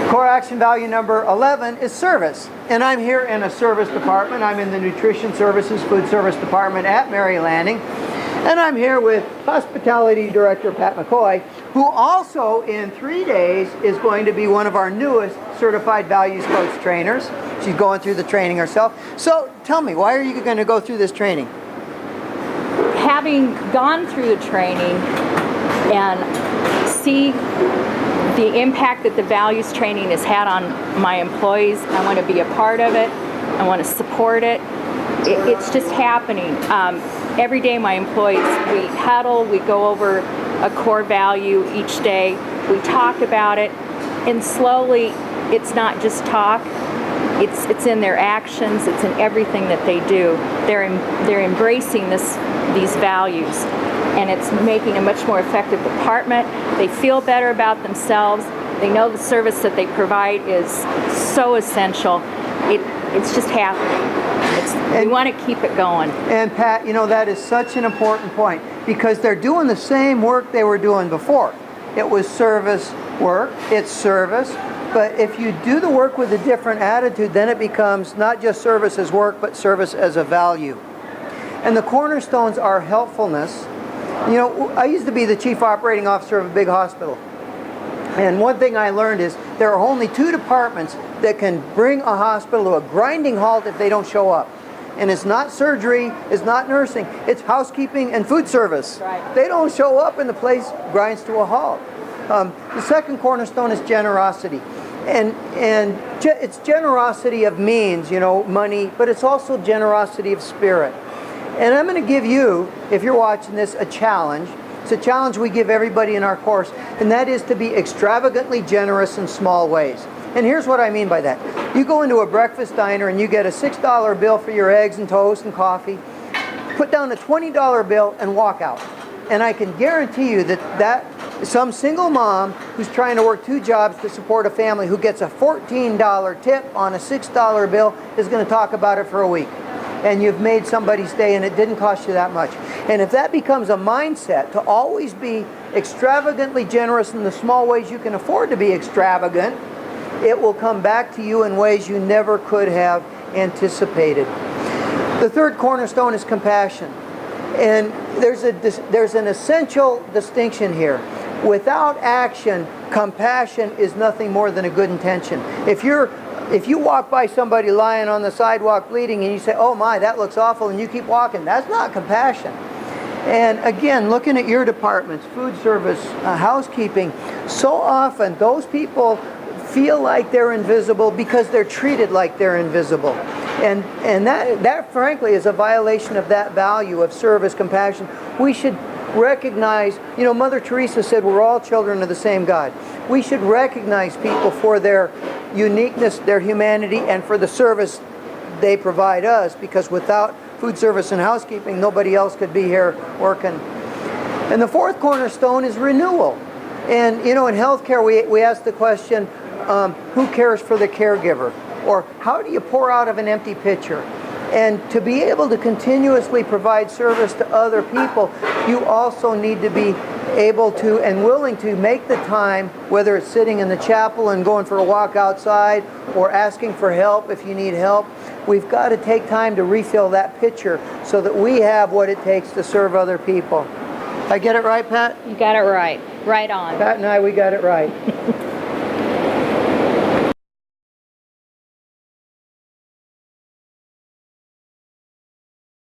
Core action value number 11 is service. And I'm here in a service department. I'm in the nutrition services, food service department at Mary Landing. And I'm here with Hospitality Director Pat McCoy, who also in 3 days is going to be one of our newest certified values coach trainers. She's going through the training herself. So tell me, why are you going to go through this training? Having gone through the training and see the impact that the values training has had on my employees, I want to be a part of it. I want to support it. It's just happening. Every day my employees, we huddle, we go over a core value each day, we talk about it, and slowly it's not just talk, it's in their actions, it's in everything that they do. They're embracing these values, and it's making a much more effective department. They feel better about themselves. They know the service that they provide is so essential. It's just happening. We want to keep it going. And Pat, you know, that is such an important point, because they're doing the same work they were doing before. It was service work, it's service, but if you do the work with a different attitude, then it becomes not just service as work, but service as a value. And the cornerstones are helpfulness. You know, I used to be the chief operating officer of a big hospital. And one thing I learned is there are only 2 departments that can bring a hospital to a grinding halt if they don't show up. And it's not surgery, it's not nursing, it's housekeeping and food service. Right. They don't show up and the place grinds to a halt. The second cornerstone is generosity. And it's generosity of means, you know, money, but it's also generosity of spirit. And I'm going to give you, if you're watching this, a challenge. It's a challenge we give everybody in our course, and that is to be extravagantly generous in small ways. And here's what I mean by that. You go into a breakfast diner and you get a $6 bill for your eggs and toast and coffee. Put down a $20 bill and walk out. And I can guarantee you that some single mom who's trying to work 2 jobs to support a family who gets a $14 tip on a $6 bill is going to talk about it for a week. And you've made somebody stay, and it didn't cost you that much. And if that becomes a mindset to always be extravagantly generous in the small ways you can afford to be extravagant, it will come back to you in ways you never could have anticipated. The third cornerstone is compassion. And there's an essential distinction here. Without action, compassion is nothing more than a good intention. If you walk by somebody lying on the sidewalk bleeding and you say, oh my, that looks awful, and you keep walking, that's not compassion. And again, looking at your departments, food service, housekeeping, so often those people feel like they're invisible because they're treated like they're invisible. And that frankly is a violation of that value of service, compassion. We should recognize, you know, Mother Teresa said we're all children of the same God. We should recognize people for their uniqueness, their humanity, and for the service they provide us, because without food service and housekeeping, nobody else could be here working. And the fourth cornerstone is renewal. And you know, in healthcare, we ask the question, who cares for the caregiver? Or how do you pour out of an empty pitcher? And to be able to continuously provide service to other people, you also need to be able to and willing to make the time, whether it's sitting in the chapel and going for a walk outside or asking for help if you need help. We've got to take time to refill that pitcher so that we have what it takes to serve other people. I get it right, Pat? You got it right. Right on. Pat and I, we got it right.